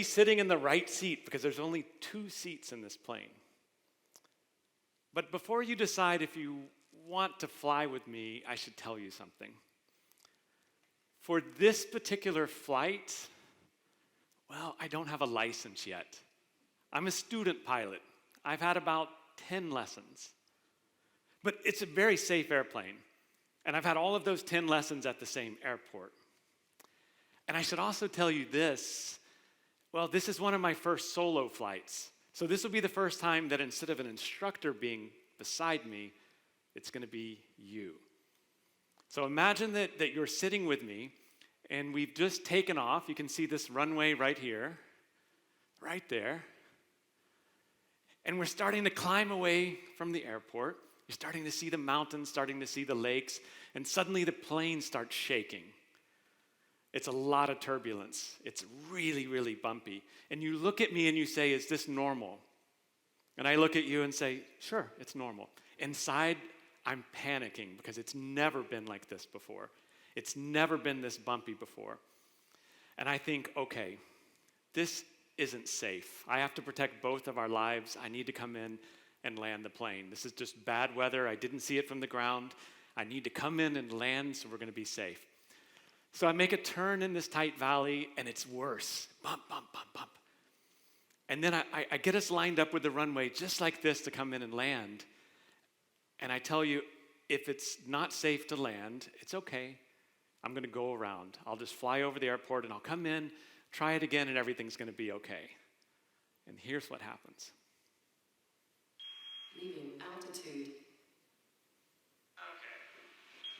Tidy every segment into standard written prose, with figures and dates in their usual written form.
Sitting in the right seat because there's only 2 seats in this plane. But before you decide if you want to fly with me, I should tell you something. For this particular flight, well, I don't have a license yet. I'm a student pilot. I've had about 10 lessons. But it's a very safe airplane. And I've had all of those 10 lessons at the same airport. And I should also tell you this. Well, this is one of my first solo flights. So this will be the first time that instead of an instructor being beside me, it's going to be you. So imagine that you're sitting with me, and we've just taken off. You can see this runway right here, right there. And we're starting to climb away from the airport. You're starting to see the mountains, starting to see the lakes, and suddenly the plane starts shaking. It's a lot of turbulence. It's really, really bumpy. And you look at me and you say, is this normal? And I look at you and say, sure, it's normal. Inside, I'm panicking because it's never been like this before. It's never been this bumpy before. And I think, okay, this isn't safe. I have to protect both of our lives. I need to come in and land the plane. This is just bad weather. I didn't see it from the ground. I need to come in and land so we're going to be safe. So I make a turn in this tight valley, and it's worse. Bump, bump, bump, bump. And then I get us lined up with the runway just like this to come in and land. And I tell you, if it's not safe to land, it's okay. I'm going to go around. I'll just fly over the airport, and I'll come in, try it again, and everything's going to be okay. And here's what happens. Leaving altitude. Okay.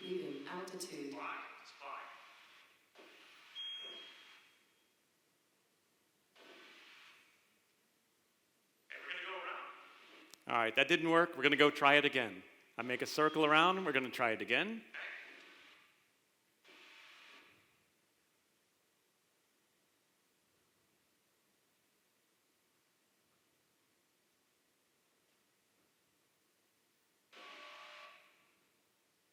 Leaving altitude. Fly. It's fly. Okay, we're going to go around. All right, that didn't work. We're going to go try it again. I make a circle around, and we're going to try it again.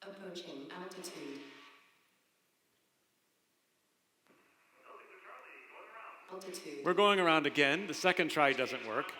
Approaching altitude. Altitude. We're going around again. The second try doesn't work.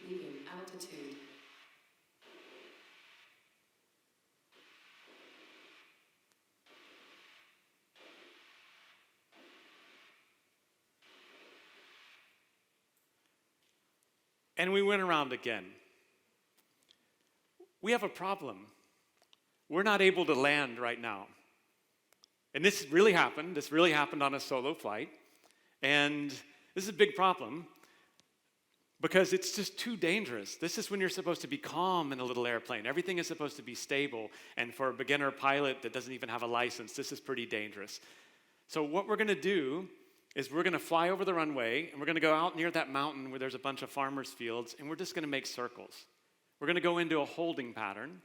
Leaving altitude. And we went around again. We have a problem. We're not able to land right now. And this really happened. This really happened on a solo flight. And this is a big problem because it's just too dangerous. This is when you're supposed to be calm in a little airplane. Everything is supposed to be stable. And for a beginner pilot that doesn't even have a license, this is pretty dangerous. So what we're going to do is we're going to fly over the runway, and we're going to go out near that mountain where there's a bunch of farmers' fields, and we're just going to make circles. We're going to go into a holding pattern,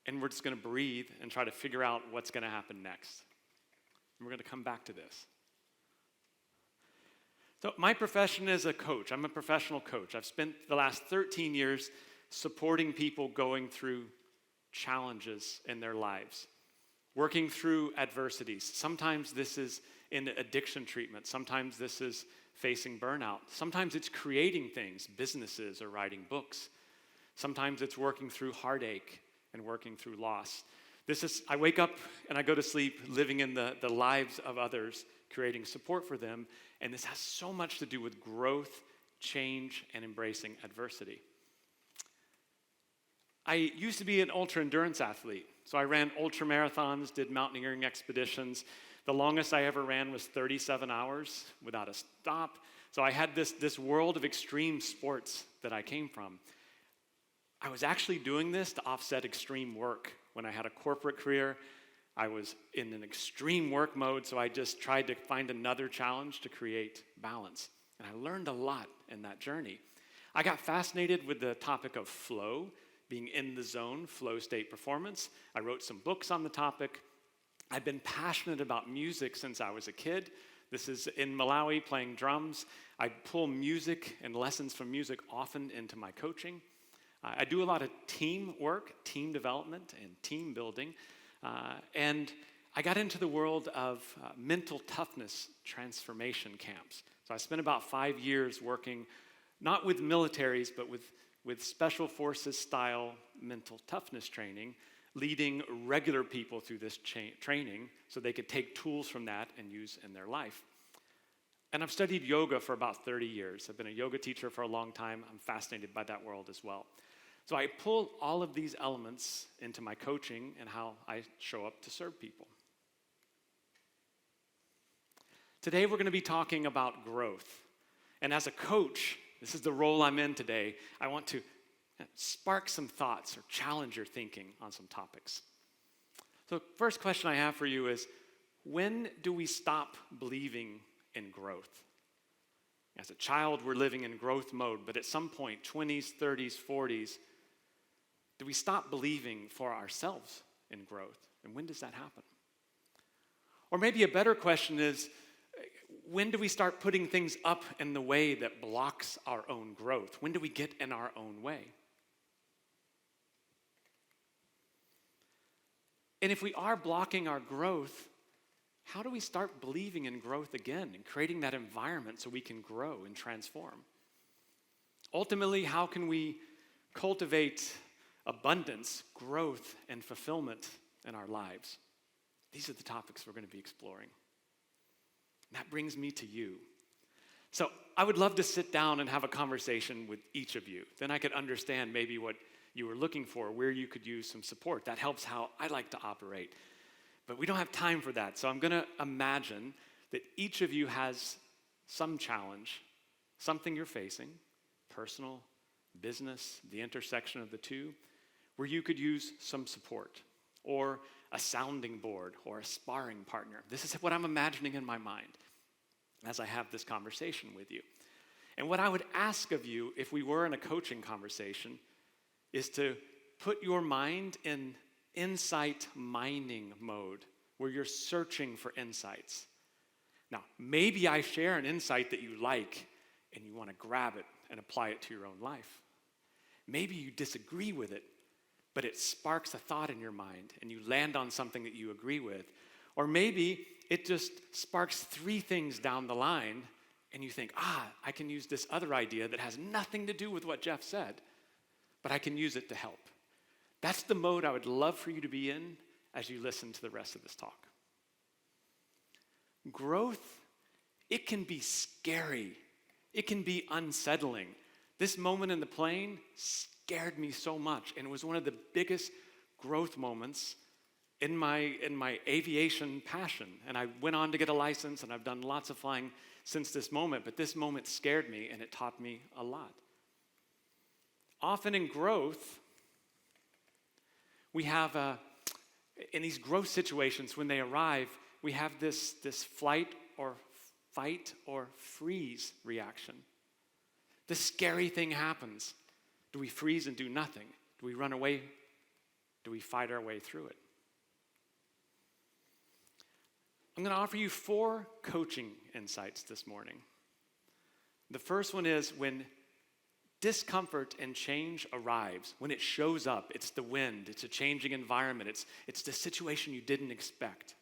and we're just going to breathe and try to figure out what's going to happen next. And we're going to come back to this. So my profession is a coach. I'm a professional coach. I've spent the last 13 years supporting people going through challenges in their lives, working through adversities. Sometimes this is in addiction treatment. Sometimes this is facing burnout. Sometimes it's creating things, businesses or writing books. Sometimes it's working through heartache and working through loss. I wake up and I go to sleep living in the lives of others, creating support for them, and this has so much to do with growth, change, and embracing adversity. I used to be an ultra-endurance athlete, so I ran ultra marathons, did mountaineering expeditions. The longest I ever ran was 37 hours without a stop. So I had this world of extreme sports that I came from. I was actually doing this to offset extreme work. When I had a corporate career, I was in an extreme work mode, so I just tried to find another challenge to create balance. And I learned a lot in that journey. I got fascinated with the topic of flow, being in the zone, flow state performance. I wrote some books on the topic. I've been passionate about music since I was a kid. This is in Malawi, playing drums. I pull music and lessons from music often into my coaching. I do a lot of team work, team development, and team building. And I got into the world of mental toughness transformation camps. So I spent about 5 years working, not with militaries, but with special forces style mental toughness training, leading regular people through this training so they could take tools from that and use in their life. And I've studied yoga for about 30 years. I've been a yoga teacher for a long time. I'm fascinated by that world as well. So I pull all of these elements into my coaching and how I show up to serve people. Today we're going to be talking about growth. And as a coach, this is the role I'm in today, I want to spark some thoughts or challenge your thinking on some topics. So first question I have for you is, when do we stop believing in growth? As a child, we're living in growth mode, but at some point, 20s, 30s, 40s, do we stop believing for ourselves in growth? And when does that happen? Or maybe a better question is, when do we start putting things up in the way that blocks our own growth? When do we get in our own way? And if we are blocking our growth, how do we start believing in growth again and creating that environment so we can grow and transform? Ultimately, how can we cultivate abundance, growth, and fulfillment in our lives? These are the topics we're going to be exploring. And that brings me to you. So I would love to sit down and have a conversation with each of you. Then I could understand maybe what you were looking for, where you could use some support. That helps how I like to operate. But we don't have time for that. So I'm going to imagine that each of you has some challenge, something you're facing, personal, business, the intersection of the two, where you could use some support or a sounding board or a sparring partner. This is what I'm imagining in my mind as I have this conversation with you. And what I would ask of you if we were in a coaching conversation is to put your mind in insight mining mode, where you're searching for insights. Now, maybe I share an insight that you like and you want to grab it and apply it to your own life. Maybe you disagree with it, but it sparks a thought in your mind and you land on something that you agree with. Or maybe it just sparks 3 things down the line and you think, I can use this other idea that has nothing to do with what Jeff said, but I can use it to help. That's the mode I would love for you to be in as you listen to the rest of this talk. Growth, it can be scary. It can be unsettling. This moment in the plane scared me so much, and it was one of the biggest growth moments in my aviation passion. And I went on to get a license, and I've done lots of flying since this moment, but this moment scared me, and it taught me a lot. Often in growth, we have, in these growth situations, when they arrive, we have this flight or fight or freeze reaction. The scary thing happens. Do we freeze and do nothing? Do we run away? Do we fight our way through it? I'm going to offer you 4 coaching insights this morning. The first one is when discomfort and change arrives, when it shows up, it's the wind, it's a changing environment, it's the situation you didn't expect.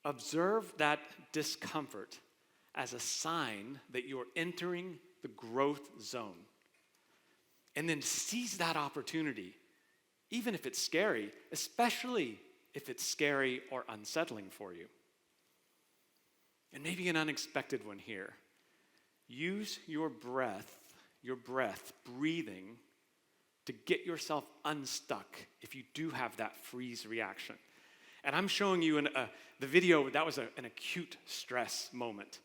Observe that discomfort as a sign that you're entering the growth zone. And then seize that opportunity, even if it's scary, especially if it's scary or unsettling for you. And maybe an unexpected one here. Use your breath, breathing, to get yourself unstuck if you do have that freeze reaction. And I'm showing you in the video, that was an acute stress moment.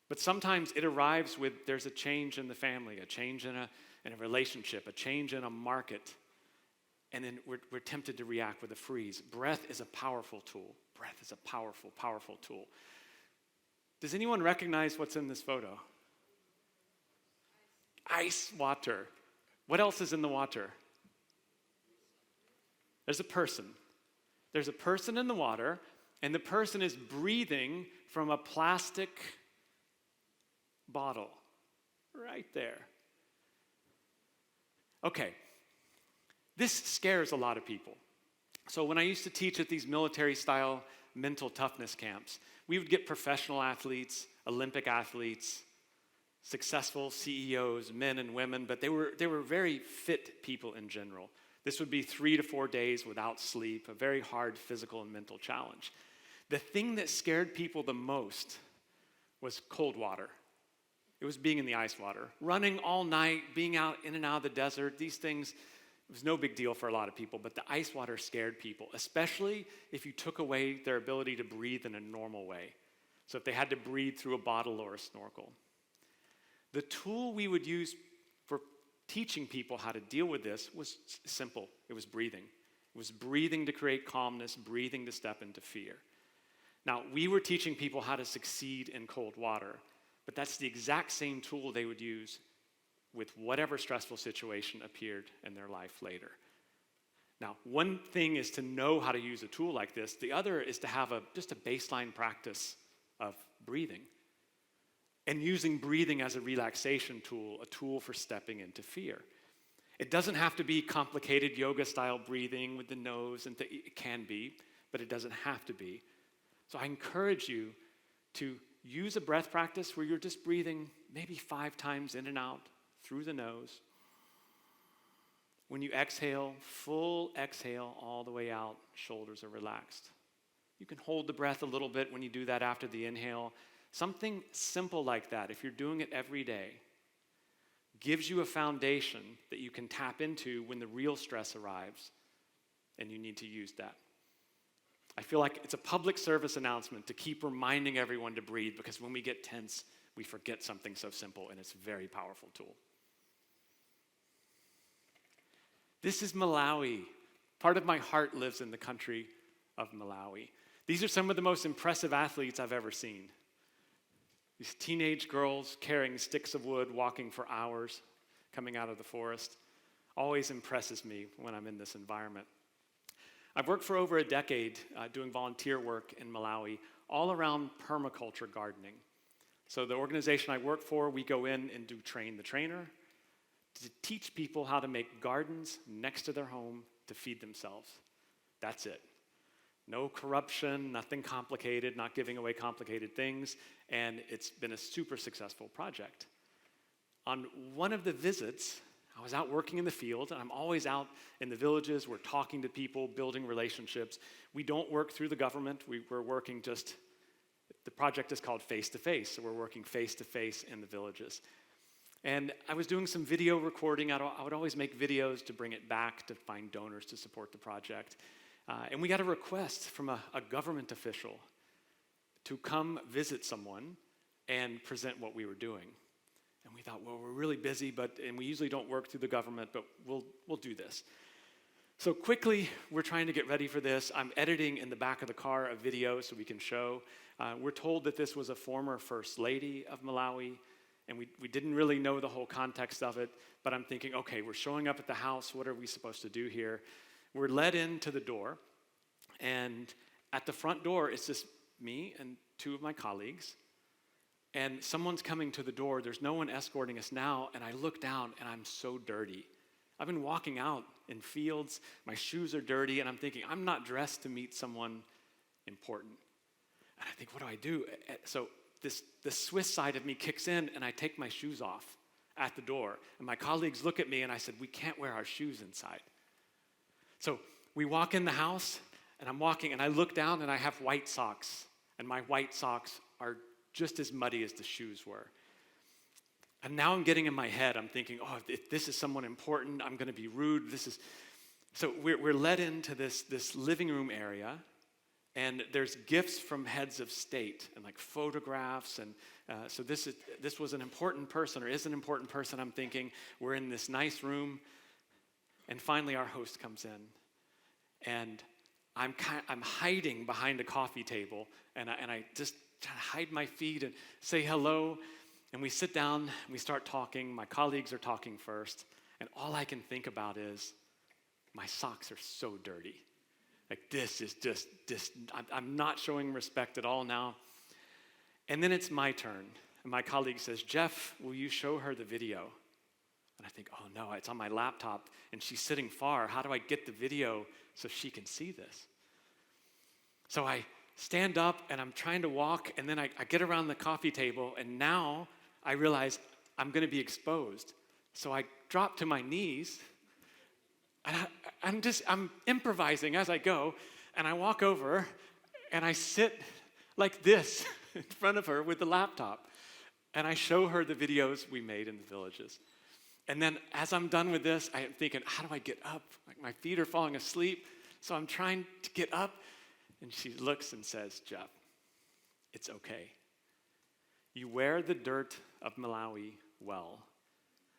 But sometimes it arrives with, there's a change in the family, a change in a relationship, a change in a market, and then we're tempted to react with a freeze. Breath is a powerful tool. Breath is a powerful, powerful tool. Does anyone recognize what's in this photo? Ice water. What else is in the water? There's a person. There's a person in the water, and the person is breathing from a plastic bottle right there. Okay, this scares a lot of people. So when I used to teach at these military-style mental toughness camps, we would get professional athletes, Olympic athletes, successful CEOs, men and women, but they were very fit people in general. This would be 3 to 4 days without sleep, a very hard physical and mental challenge. The thing that scared people the most was cold water. It was being in the ice water. Running all night, being out in and out of the desert, these things, it was no big deal for a lot of people, but the ice water scared people, especially if you took away their ability to breathe in a normal way. So if they had to breathe through a bottle or a snorkel. The tool we would use for teaching people how to deal with this was simple. It was breathing. It was breathing to create calmness, breathing to step into fear. Now, we were teaching people how to succeed in cold water, but that's the exact same tool they would use with whatever stressful situation appeared in their life later. Now, one thing is to know how to use a tool like this. The other is to have just a baseline practice of breathing and using breathing as a relaxation tool, a tool for stepping into fear. It doesn't have to be complicated yoga-style breathing with the nose, and it can be, but it doesn't have to be. So I encourage you to use a breath practice where you're just breathing maybe 5 times in and out through the nose. When you exhale, full exhale all the way out, shoulders are relaxed. You can hold the breath a little bit when you do that after the inhale. Something simple like that, if you're doing it every day, gives you a foundation that you can tap into when the real stress arrives, and you need to use that. I feel like it's a public service announcement to keep reminding everyone to breathe, because when we get tense, we forget something so simple, and it's a very powerful tool. This is Malawi. Part of my heart lives in the country of Malawi. These are some of the most impressive athletes I've ever seen. These teenage girls carrying sticks of wood, walking for hours, coming out of the forest, always impresses me when I'm in this environment. I've worked for over a decade doing volunteer work in Malawi, all around permaculture gardening. So the organization I work for, we go in and do train the trainer to teach people how to make gardens next to their home to feed themselves. That's it. No corruption, nothing complicated, not giving away complicated things, and it's been a super successful project. On one of the visits, I was out working in the field, and I'm always out in the villages. We're talking to people, building relationships. We don't work through the government. We're working the project is called face-to-face, so we're working face-to-face in the villages. And I was doing some video recording. I would always make videos to bring it back to find donors to support the project. And we got a request from a government official to come visit someone and present what we were doing. And we thought, well, we're really busy, and we usually don't work through the government, but we'll do this. So quickly, we're trying to get ready for this. I'm editing in the back of the car a video so we can show. We're told that this was a former First Lady of Malawi, and we didn't really know the whole context of it, but I'm thinking, okay, we're showing up at the house. What are we supposed to do here? We're led into the door, and at the front door, it's just me and 2 of my colleagues, and someone's coming to the door. There's no one escorting us now, and I look down, and I'm so dirty. I've been walking out in fields. My shoes are dirty, and I'm thinking, I'm not dressed to meet someone important. And I think, what do I do? So the Swiss side of me kicks in, and I take my shoes off at the door. And my colleagues look at me, and I said, we can't wear our shoes inside. So we walk in the house, and I'm walking, and I look down, and I have white socks. And my white socks are just as muddy as the shoes were. And now I'm getting in my head, I'm thinking, oh, if this is someone important, I'm going to be rude. So we're led into this living room area, and there's gifts from heads of state and like photographs, and so this was an important person, or is an important person. I'm thinking we're in this nice room, and finally our host comes in, and I'm hiding behind a coffee table, and I just try to hide my feet and say hello, And we sit down, and we start talking. My colleagues are talking first, and all I can think about is, my socks are so dirty. Like, this is just, I'm not showing respect at all now. And then it's my turn, and my colleague says, Jeff, will you show her the video? And I think, oh no, it's on my laptop, and she's sitting far. How do I get the video so she can see this? So I stand up, and I'm trying to walk, and then I get around the coffee table, and now I realize I'm going to be exposed. So I drop to my knees, and I'm improvising as I go, and I walk over, and I sit like this in front of her with the laptop, and I show her the videos we made in the villages. And then as I'm done with this, I am thinking, how do I get up? Like, my feet are falling asleep, so I'm trying to get up, and she looks and says, Jeff, it's okay. You wear the dirt of Malawi well.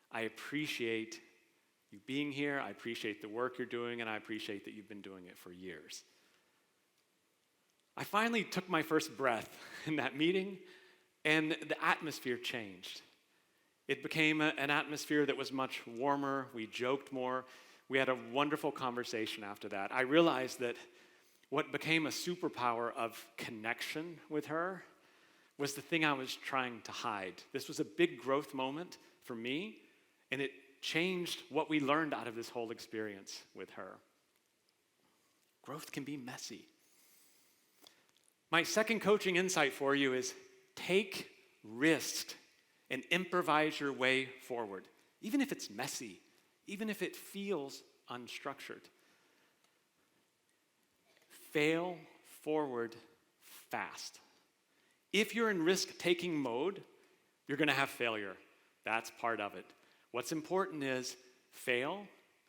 I appreciate you being here. I appreciate the work you're doing, and I appreciate that you've been doing it for years. I finally took my first breath in that meeting, and the atmosphere changed. It became an atmosphere that was much warmer. We joked more. We had a wonderful conversation after that. I realized that what became a superpower of connection with her was the thing I was trying to hide. This was a big growth moment for me, and it changed what we learned out of this whole experience with her. Growth can be messy. My second coaching insight for you is take risks and improvise your way forward, even if it's messy, even if it feels unstructured. Fail forward fast. If you're in risk-taking mode, you're going to have failure. That's part of it. What's important is fail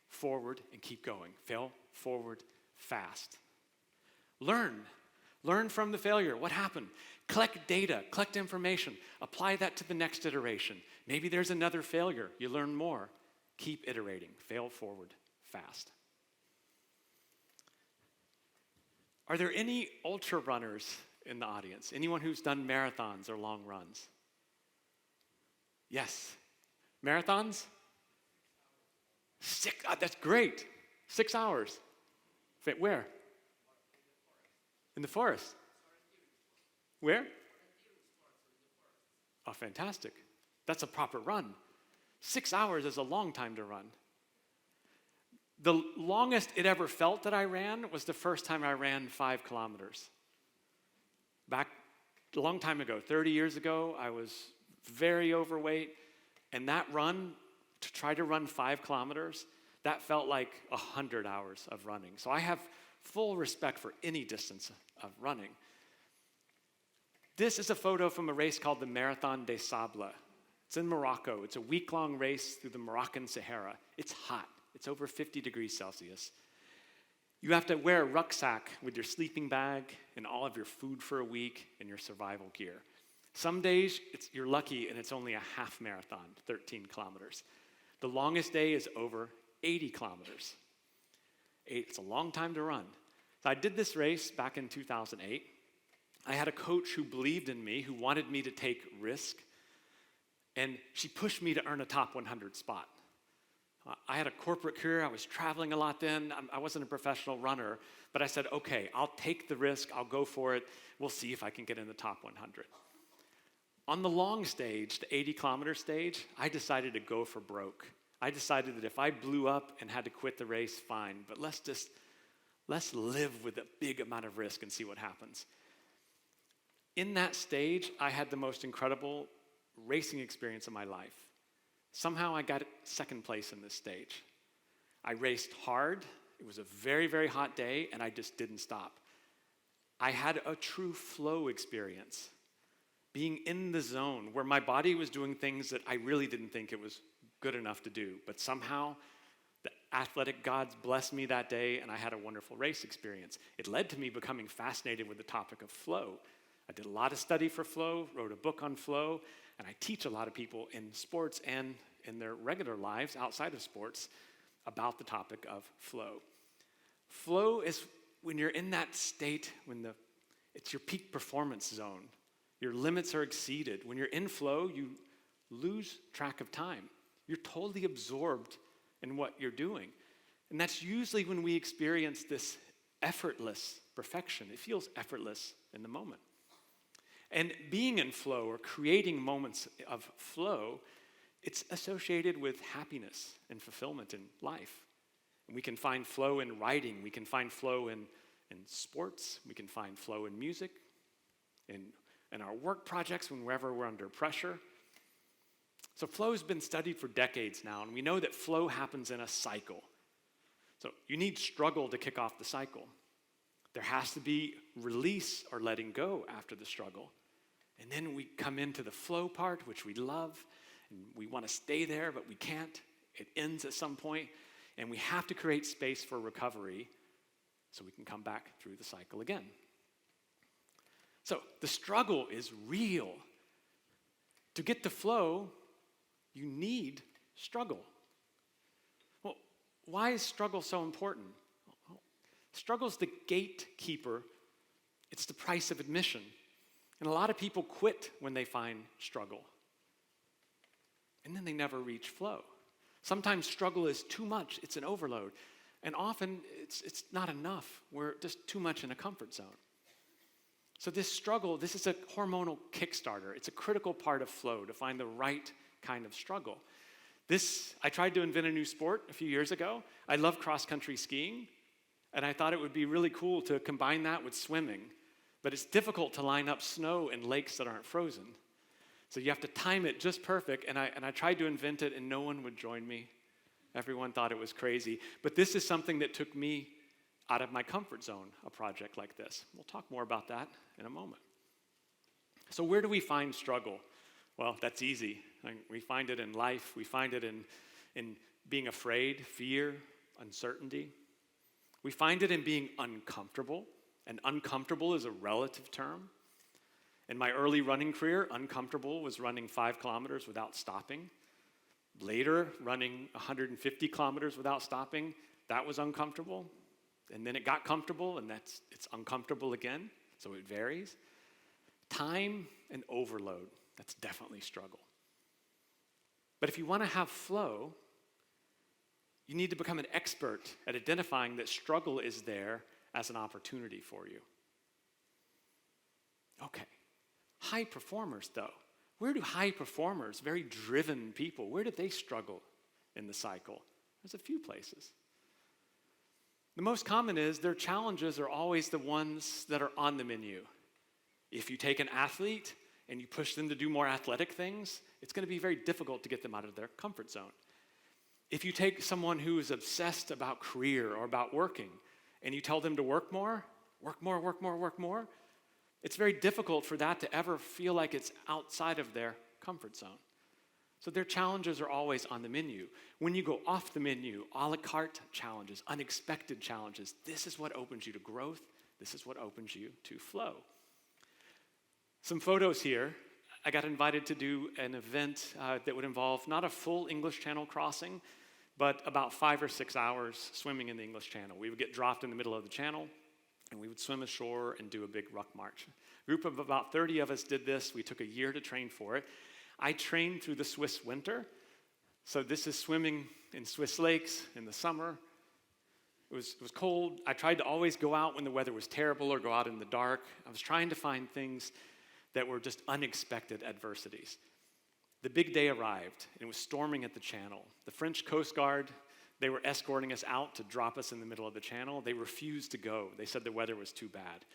forward and keep going. Fail forward fast. Learn from the failure. What happened? Collect data, collect information, apply that to the next iteration. Maybe there's another failure. You learn more. Keep iterating. Fail forward fast. Are there any ultra runners in the audience? Anyone who's done marathons or long runs? Yes. Marathons? That's great. 6 hours. Where? In the forest. Where? Oh, fantastic. That's a proper run. 6 hours is a long time to run. The longest it ever felt that I ran was the first time I ran 5 kilometers. Back a long time ago, 30 years ago, I was very overweight, and that run, to try to run 5 kilometers, that felt like 100 hours of running. So I have full respect for any distance of running. This is a photo from a race called the Marathon des Sables. It's in Morocco. It's a week-long race through the Moroccan Sahara. It's hot. It's over 50 degrees Celsius. You have to wear a rucksack with your sleeping bag and all of your food for a week and your survival gear. Some days, you're lucky and it's only a half marathon, 13 kilometers. The longest day is over 80 kilometers. It's a long time to run. So I did this race back in 2008. I had a coach who believed in me, who wanted me to take risk, and she pushed me to earn a top 100 spot. I had a corporate career. I was traveling a lot then. I wasn't a professional runner, but I said, okay, I'll take the risk. I'll go for it. We'll see if I can get in the top 100. On the long stage, the 80-kilometer stage, I decided to go for broke. I decided that if I blew up and had to quit the race, fine, but let's live with a big amount of risk and see what happens. In that stage, I had the most incredible racing experience of my life. Somehow I got second place in this stage. I raced hard. It was a very, very hot day, and I just didn't stop. I had a true flow experience, being in the zone where my body was doing things that I really didn't think it was good enough to do. But somehow, the athletic gods blessed me that day, and I had a wonderful race experience. It led to me becoming fascinated with the topic of flow. I did a lot of study for flow, wrote a book on flow, and I teach a lot of people in sports and in their regular lives outside of sports about the topic of flow. Flow is when you're in that state, it's your peak performance zone. Your limits are exceeded. When you're in flow, you lose track of time. You're totally absorbed in what you're doing. And that's usually when we experience this effortless perfection. It feels effortless in the moment. And being in flow or creating moments of flow, it's associated with happiness and fulfillment in life. And we can find flow in writing. We can find flow in sports. We can find flow in music, in our work projects, whenever we're under pressure. So flow has been studied for decades now, and we know that flow happens in a cycle. So you need struggle to kick off the cycle. There has to be release or letting go after the struggle. And then we come into the flow part, which we love, and we want to stay there, but we can't. It ends at some point, and we have to create space for recovery so we can come back through the cycle again. So the struggle is real. To get to flow, you need struggle. Well, why is struggle so important? Well, struggle's the gatekeeper. It's the price of admission. And a lot of people quit when they find struggle. And then they never reach flow. Sometimes struggle is too much. It's an overload. And often it's not enough. We're just too much in a comfort zone. So this struggle, this is a hormonal kickstarter. It's a critical part of flow to find the right kind of struggle. I tried to invent a new sport a few years ago. I love cross-country skiing, and I thought it would be really cool to combine that with swimming. But it's difficult to line up snow in lakes that aren't frozen. So you have to time it just perfect, and I tried to invent it, and no one would join me. Everyone thought it was crazy. But this is something that took me out of my comfort zone, a project like this. We'll talk more about that in a moment. So where do we find struggle? Well, that's easy. We find it in life. We find it in being afraid, fear, uncertainty. We find it in being uncomfortable, and uncomfortable is a relative term. In my early running career, uncomfortable was running 5 kilometers without stopping. Later, running 150 kilometers without stopping, that was uncomfortable. And then it got comfortable, and it's uncomfortable again, so it varies. Time and overload, that's definitely struggle. But if you want to have flow, you need to become an expert at identifying that struggle is there as an opportunity for you. Okay, high performers though. Where do high performers, very driven people, where do they struggle in the cycle? There's a few places. The most common is their challenges are always the ones that are on the menu. If you take an athlete and you push them to do more athletic things, it's going to be very difficult to get them out of their comfort zone. If you take someone who is obsessed about career or about working and you tell them to work more, it's very difficult for that to ever feel like it's outside of their comfort zone. So their challenges are always on the menu. When you go off the menu, a la carte challenges, unexpected challenges, this is what opens you to growth. This is what opens you to flow. Some photos here. I got invited to do an event that would involve not a full English Channel crossing, but about 5 or 6 hours swimming in the English Channel. We would get dropped in the middle of the channel, and we would swim ashore and do a big ruck march. A group of about 30 of us did this. We took a year to train for it. I trained through the Swiss winter. So this is swimming in Swiss lakes in the summer. It was cold. I tried to always go out when the weather was terrible or go out in the dark. I was trying to find things that were just unexpected adversities. The big day arrived, and it was storming at the channel. The French Coast Guard, they were escorting us out to drop us in the middle of the channel. They refused to go. They said the weather was too bad.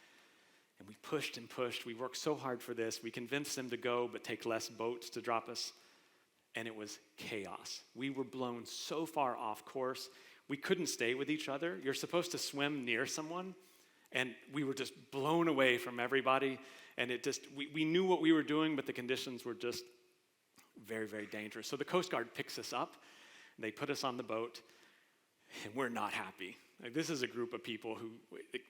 And we pushed and pushed. We worked so hard for this. We convinced them to go, but take less boats to drop us. And it was chaos. We were blown so far off course. We couldn't stay with each other. You're supposed to swim near someone. And we were just blown away from everybody. And we knew what we were doing, but the conditions were just very, very dangerous. So the Coast Guard picks us up. They put us on the boat. And we're not happy. This is a group of people who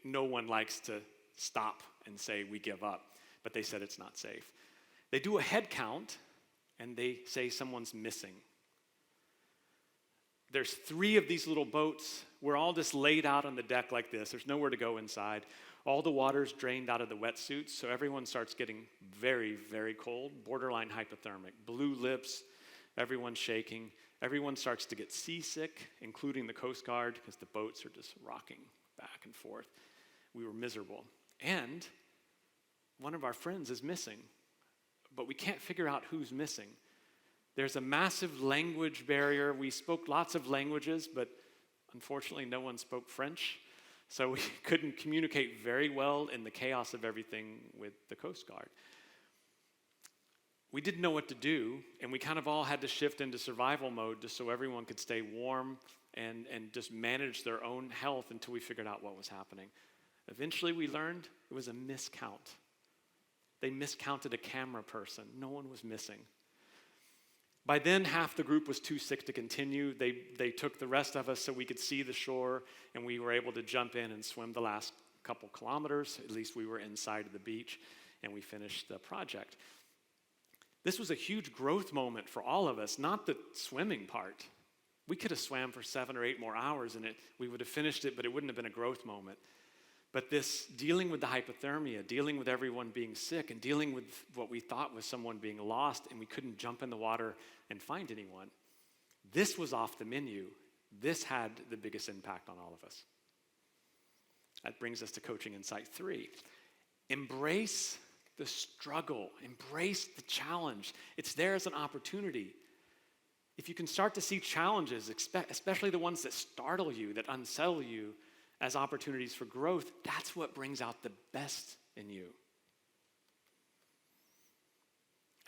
no one likes to stop and say we give up, but they said it's not safe. They do a head count and they say someone's missing. There's 3 of these little boats we're all just laid out on the deck like this. There's nowhere to go inside. All the water's drained out of the wetsuits, so everyone starts getting very, very cold, borderline hypothermic, blue lips, everyone's shaking. Everyone starts to get seasick, including the Coast Guard, because the boats are just rocking back and forth. We were miserable. And one of our friends is missing, but we can't figure out who's missing. There's a massive language barrier. We spoke lots of languages, but unfortunately no one spoke French, so we couldn't communicate very well in the chaos of everything with the Coast Guard. We didn't know what to do, and we kind of all had to shift into survival mode just so everyone could stay warm and just manage their own health until we figured out what was happening. Eventually we learned it was a miscount. They miscounted a camera person. No one was missing. By then, half the group was too sick to continue. They took the rest of us so we could see the shore, and we were able to jump in and swim the last couple kilometers. At least we were inside of the beach, and we finished the project. This was a huge growth moment for all of us, not the swimming part. We could have swam for 7 or 8 more hours, and we would have finished it, but it wouldn't have been a growth moment. But this dealing with the hypothermia, dealing with everyone being sick, and dealing with what we thought was someone being lost, and we couldn't jump in the water and find anyone, this was off the menu. This had the biggest impact on all of us. That brings us to coaching insight 3. Embrace the struggle. Embrace the challenge. It's there as an opportunity. If you can start to see challenges, especially the ones that startle you, that unsettle you, as opportunities for growth, that's what brings out the best in you.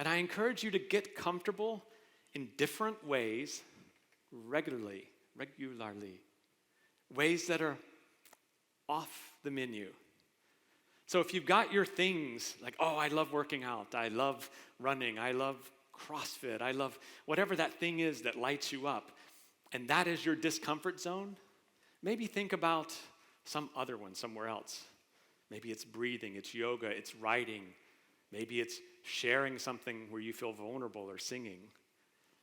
And I encourage you to get comfortable in different ways regularly, ways that are off the menu. So if you've got your things, like, oh, I love working out, I love running, I love CrossFit, I love whatever that thing is that lights you up, and that is your discomfort zone, maybe think about some other one somewhere else. Maybe it's breathing, it's yoga, it's writing. Maybe it's sharing something where you feel vulnerable or singing.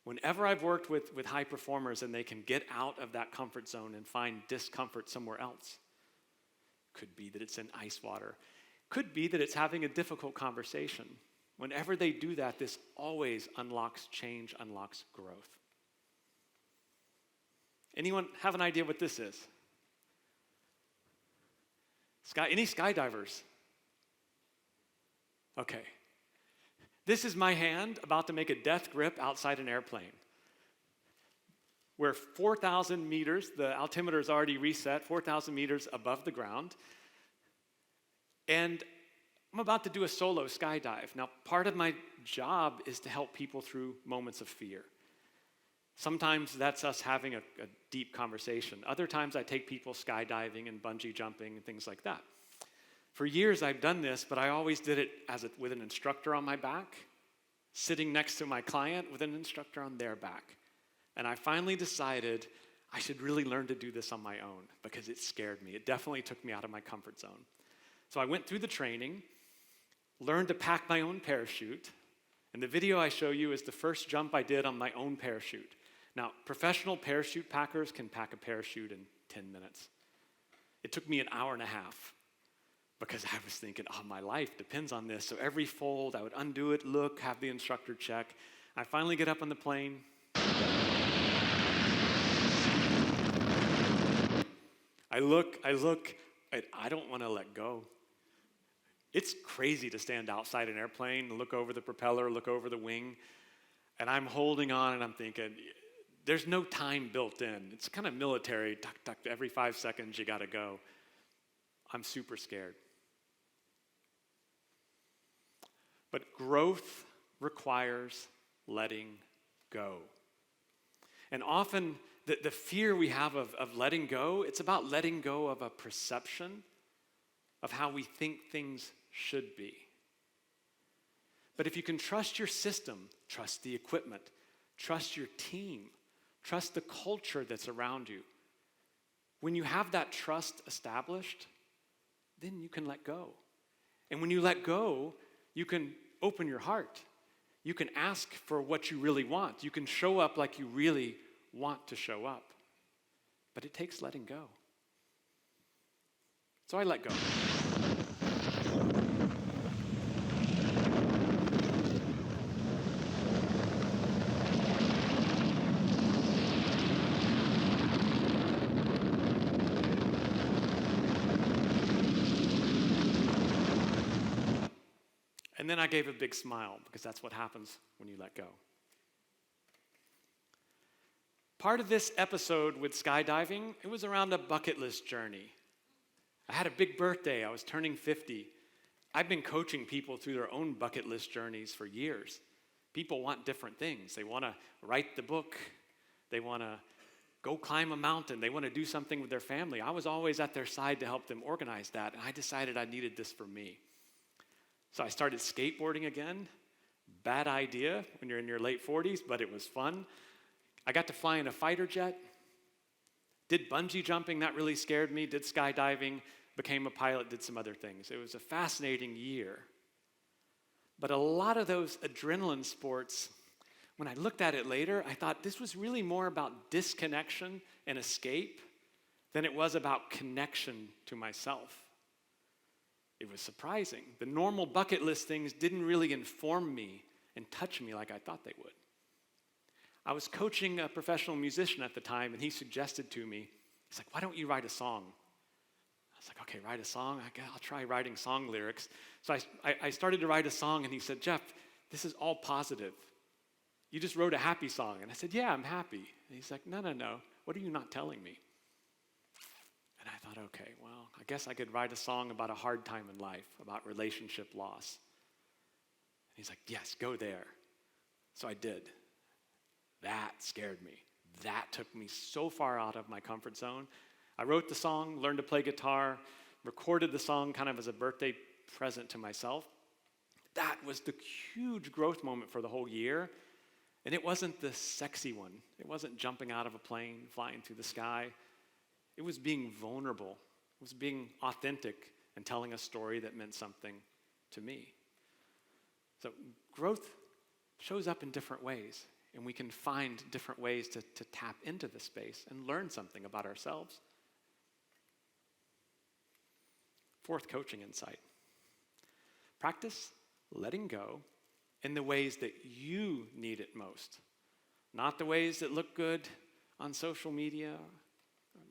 Whenever I've worked with high performers and they can get out of that comfort zone and find discomfort somewhere else, could be that it's in ice water, could be that it's having a difficult conversation. Whenever they do that, this always unlocks change, unlocks growth. Anyone have an idea what this is? Any skydivers? Okay. This is my hand about to make a death grip outside an airplane. We're 4,000 meters, the altimeter is already reset, 4,000 meters above the ground. And I'm about to do a solo skydive. Now, part of my job is to help people through moments of fear. Sometimes that's us having a deep conversation. Other times I take people skydiving and bungee jumping and things like that. For years I've done this, but I always did it with an instructor on my back, sitting next to my client with an instructor on their back. And I finally decided I should really learn to do this on my own because it scared me. It definitely took me out of my comfort zone. So I went through the training, learned to pack my own parachute, and the video I show you is the first jump I did on my own parachute. Now, professional parachute packers can pack a parachute in 10 minutes. It took me an hour and a half because I was thinking, oh, my life depends on this. So every fold, I would undo it, look, have the instructor check. I finally get up on the plane. I look, and I don't want to let go. It's crazy to stand outside an airplane, look over the propeller, look over the wing, and I'm holding on and I'm thinking, there's no time built in. It's kind of military, tuck, tuck, every 5 seconds you gotta go. I'm super scared. But growth requires letting go. And often the fear we have of letting go, it's about letting go of a perception of how we think things should be. But if you can trust your system, trust the equipment, trust your team, trust the culture that's around you, when you have that trust established, then you can let go. And when you let go, you can open your heart. You can ask for what you really want. You can show up like you really want to show up. but it takes letting go. So I let go. And then I gave a big smile, because that's what happens when you let go. Part of this episode with skydiving, it was around a bucket list journey. I had a big birthday. I was turning 50. I've been coaching people through their own bucket list journeys for years. People want different things. They want to write the book. They want to go climb a mountain. They want to do something with their family. I was always at their side to help them organize that, and I decided I needed this for me. So I started skateboarding again. Bad idea when you're in your late 40s, but it was fun. I got to fly in a fighter jet. Did bungee jumping, that really scared me. Did skydiving, became a pilot, did some other things. It was a fascinating year. But a lot of those adrenaline sports, when I looked at it later, I thought this was really more about disconnection and escape than it was about connection to myself. It was surprising. The normal bucket list things didn't really inform me and touch me like I thought they would. I was coaching a professional musician at the time, and he suggested to me, he's like, why don't you write a song? I was like, okay, write a song? I'll try writing song lyrics. So I started to write a song, and he said, Jeff, this is all positive. You just wrote a happy song. And I said, yeah, I'm happy. And he's like, no. What are you not telling me? And I thought, okay, well, I guess I could write a song about a hard time in life, about relationship loss. And he's like, yes, go there. So I did. That scared me. That took me so far out of my comfort zone. I wrote the song, learned to play guitar, recorded the song kind of as a birthday present to myself. That was the huge growth moment for the whole year. And it wasn't the sexy one. It wasn't jumping out of a plane, flying through the sky. It was being vulnerable. It was being authentic and telling a story that meant something to me. So growth shows up in different ways, and we can find different ways to tap into the space and learn something about ourselves. Fourth coaching insight. Practice letting go in the ways that you need it most, not the ways that look good on social media,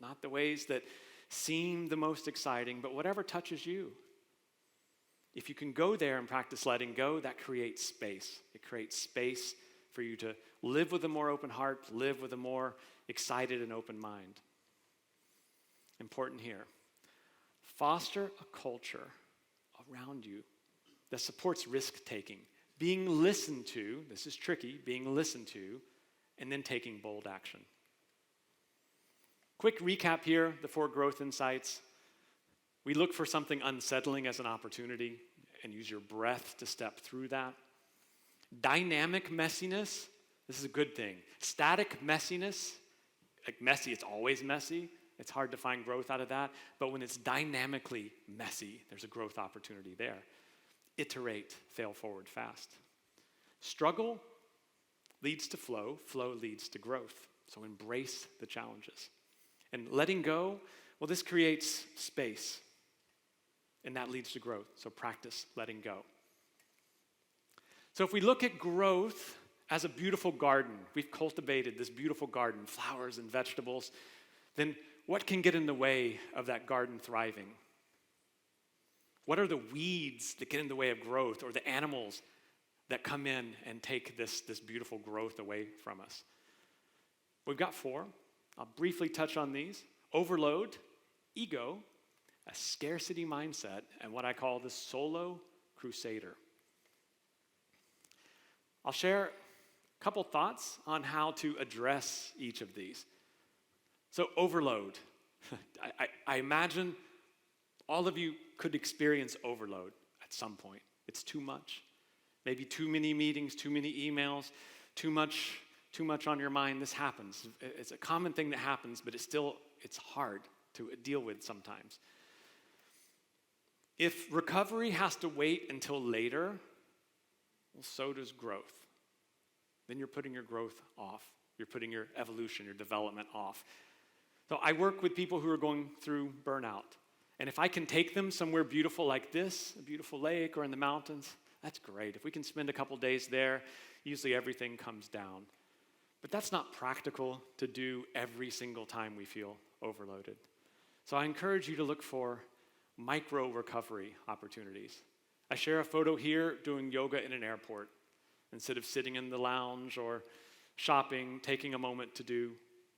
not the ways that seem the most exciting, but whatever touches you. If you can go there and practice letting go, that creates space. It creates space for you to live with a more open heart, live with a more excited and open mind. Important here. Foster a culture around you that supports risk-taking, being listened to, this is tricky, being listened to, and then taking bold action. Quick recap here, the 4 growth insights. We look for something unsettling as an opportunity and use your breath to step through that. Dynamic messiness, this is a good thing. Static messiness, like messy, it's always messy. It's hard to find growth out of that. But when it's dynamically messy, there's a growth opportunity there. Iterate, fail forward fast. Struggle leads to flow. Flow leads to growth. So embrace the challenges. And letting go, well, this creates space. And that leads to growth. So practice letting go. So if we look at growth as a beautiful garden, we've cultivated this beautiful garden, flowers and vegetables, then what can get in the way of that garden thriving? What are the weeds that get in the way of growth, or the animals that come in and take this beautiful growth away from us? We've got 4. I'll briefly touch on these. Overload, ego, a scarcity mindset, and what I call the solo crusader. I'll share a couple thoughts on how to address each of these. So overload. I imagine all of you could experience overload at some point. It's too much. Maybe too many meetings, too many emails, too much on your mind. This happens. It's a common thing that happens, but it's hard to deal with sometimes. If recovery has to wait until later, well, so does growth. Then you're putting your growth off. You're putting your evolution, your development off. So I work with people who are going through burnout. And if I can take them somewhere beautiful like this, a beautiful lake or in the mountains, that's great. If we can spend a couple days there, usually everything comes down. But that's not practical to do every single time we feel overloaded. So I encourage you to look for micro recovery opportunities. I share a photo here doing yoga in an airport. Instead of sitting in the lounge or shopping, taking a moment to do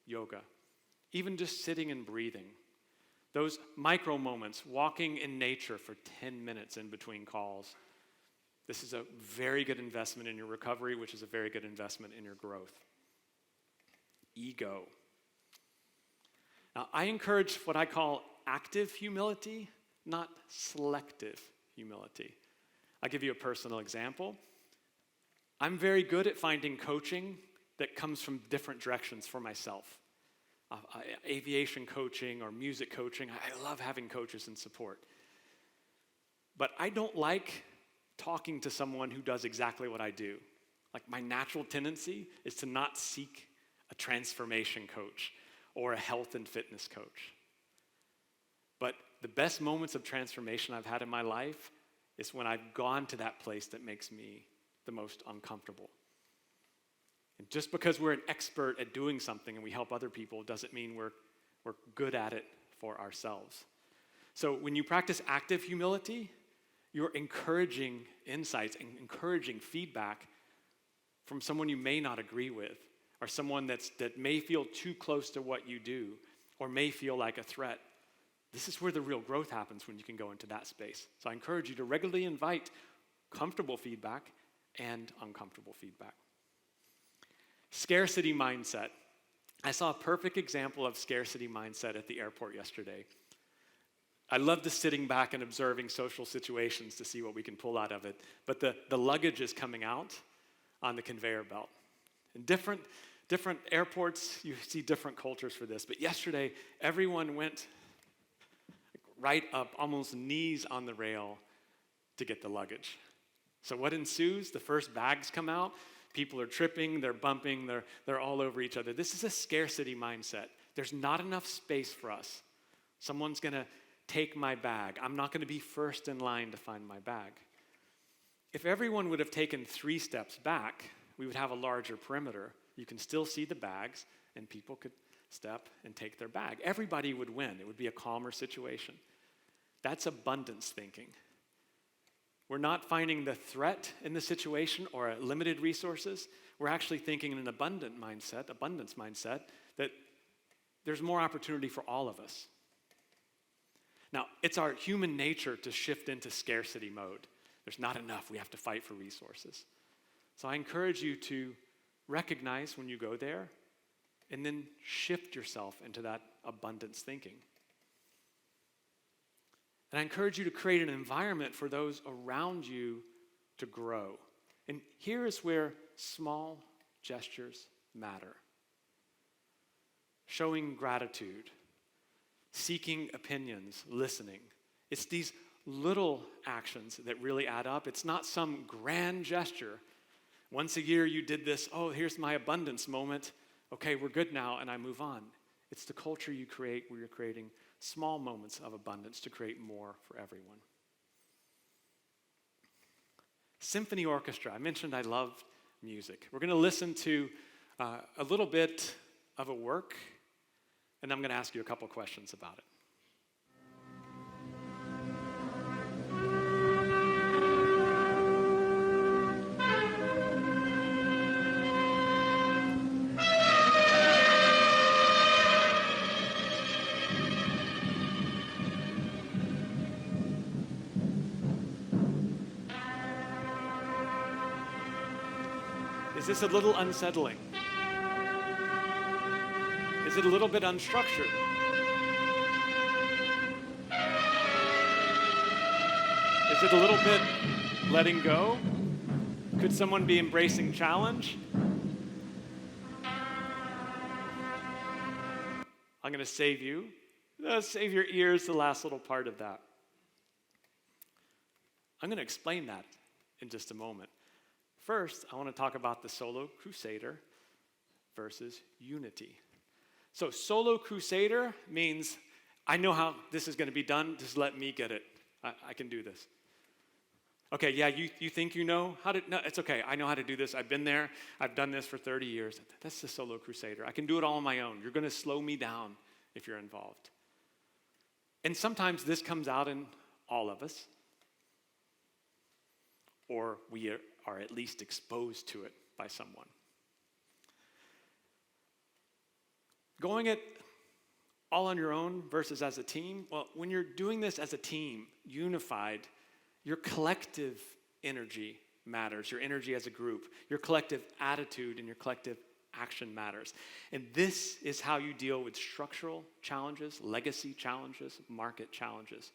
yoga. Even just sitting and breathing. Those micro moments, walking in nature for 10 minutes in between calls. This is a very good investment in your recovery, which is a very good investment in your growth. Ego. Now, I encourage what I call active humility, not selective humility. I'll give you a personal example. I'm very good at finding coaching that comes from different directions for myself. Aviation coaching or music coaching. I love having coaches and support. But I don't like talking to someone who does exactly what I do. Like my natural tendency is to not seek a transformation coach or a health and fitness coach. But the best moments of transformation I've had in my life is when I've gone to that place that makes me the most uncomfortable. And just because we're an expert at doing something and we help other people doesn't mean we're good at it for ourselves. So when you practice active humility, you're encouraging insights and encouraging feedback from someone you may not agree with, or someone that may feel too close to what you do, or may feel like a threat. This is where the real growth happens when you can go into that space. So I encourage you to regularly invite comfortable feedback and uncomfortable feedback. Scarcity mindset. I saw a perfect example of scarcity mindset at the airport yesterday. I love just sitting back and observing social situations to see what we can pull out of it. But the luggage is coming out on the conveyor belt. In different airports, you see different cultures for this. But yesterday, everyone went right up, almost knees on the rail to get the luggage. So what ensues? The first bags come out. People are tripping, they're bumping, they're all over each other. This is a scarcity mindset. There's not enough space for us. Someone's going to take my bag. I'm not going to be first in line to find my bag. If everyone would have taken 3 steps back, we would have a larger perimeter. You can still see the bags, and people could step and take their bag. Everybody would win. It would be a calmer situation. That's abundance thinking. We're not finding the threat in the situation or limited resources. We're actually thinking in an abundance mindset, that there's more opportunity for all of us. Now, it's our human nature to shift into scarcity mode. There's not enough. We have to fight for resources. So I encourage you to recognize when you go there and then shift yourself into that abundance thinking. And I encourage you to create an environment for those around you to grow. And here is where small gestures matter. Showing gratitude, seeking opinions, listening. It's these little actions that really add up. It's not some grand gesture. Once a year you did this, oh, here's my abundance moment. Okay, we're good now, and I move on. It's the culture you create where you're creating small moments of abundance to create more for everyone. Symphony orchestra. I mentioned I love music. We're going to listen to a little bit of a work, and I'm going to ask you a couple questions about it. Is this a little unsettling? Is it a little bit unstructured? Is it a little bit letting go? Could someone be embracing challenge? I'm going to save you. Save your ears, the last little part of that. I'm going to explain that in just a moment. First, I want to talk about the solo crusader versus unity. So solo crusader means I know how this is going to be done. Just let me get it. I can do this. Okay, yeah, you think you know how to, no, it's okay. I know how to do this. I've been there. I've done this for 30 years. That's the solo crusader. I can do it all on my own. You're going to slow me down if you're involved. And sometimes this comes out in all of us, or we are at least exposed to it by someone. Going it all on your own versus as a team, well, when you're doing this as a team, unified, your collective energy matters, your energy as a group, your collective attitude and your collective action matters. And this is how you deal with structural challenges, legacy challenges, market challenges,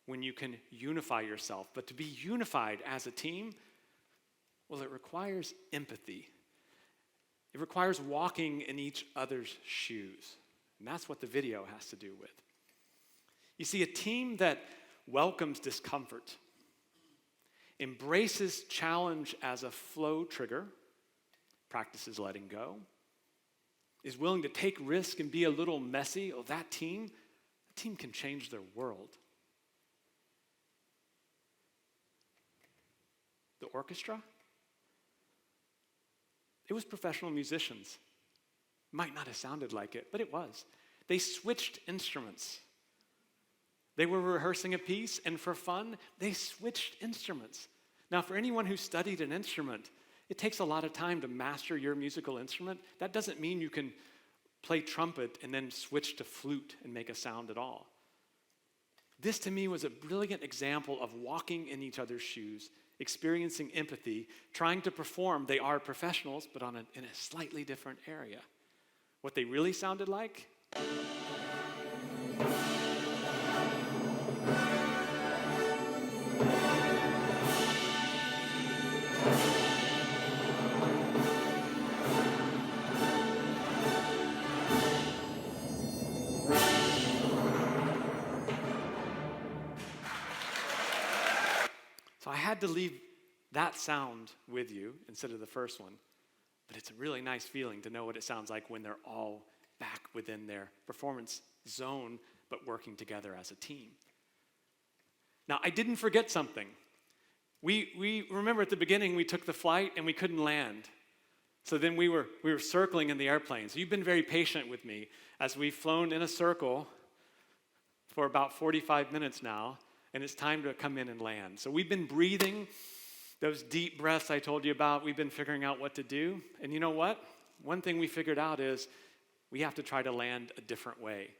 when you can unify yourself. But to be unified as a team, well, it requires empathy. It requires walking in each other's shoes. And that's what the video has to do with. You see, a team that welcomes discomfort, embraces challenge as a flow trigger, practices letting go, is willing to take risk and be a little messy, that team can change their world. The orchestra, it was professional musicians. Might not have sounded like it, but it was. They switched instruments. They were rehearsing a piece, and for fun, they switched instruments. Now, for anyone who studied an instrument, it takes a lot of time to master your musical instrument. That doesn't mean you can play trumpet and then switch to flute and make a sound at all. This, to me, was a brilliant example of walking in each other's shoes, experiencing empathy, trying to perform. They are professionals, but in a slightly different area. What they really sounded like? So I had to leave that sound with you instead of the first one. But it's a really nice feeling to know what it sounds like when they're all back within their performance zone, but working together as a team. Now, I didn't forget something. We remember at the beginning we took the flight and we couldn't land. So then we were circling in the airplane. So you've been very patient with me as we've flown in a circle for about 45 minutes now, and it's time to come in and land. So we've been breathing those deep breaths I told you about. We've been figuring out what to do. And you know what? One thing we figured out is we have to try to land a different way.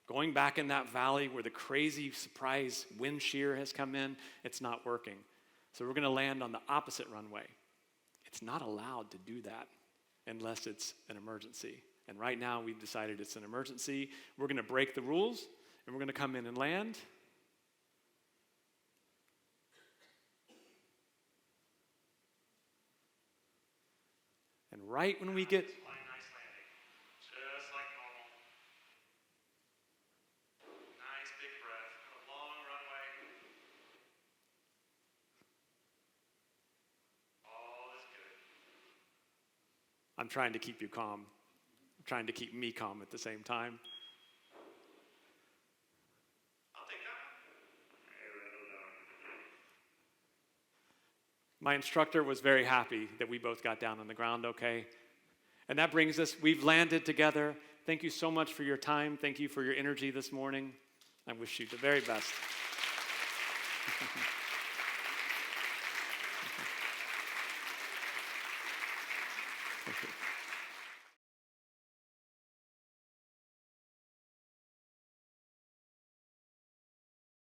Going back in that valley where the crazy surprise wind shear has come in, it's not working. So we're going to land on the opposite runway. It's not allowed to do that unless it's an emergency. And right now we've decided it's an emergency. We're going to break the rules and we're going to come in and land. And right when we get... Flying nice landing. Just like normal. Nice big breath. A long runway. All is good. I'm trying to keep you calm. I'm trying to keep me calm at the same time. I'll take that one. My instructor was very happy that we both got down on the ground okay. And that brings us, we've landed together. Thank you so much for your time. Thank you for your energy this morning. I wish you the very best. Thank you.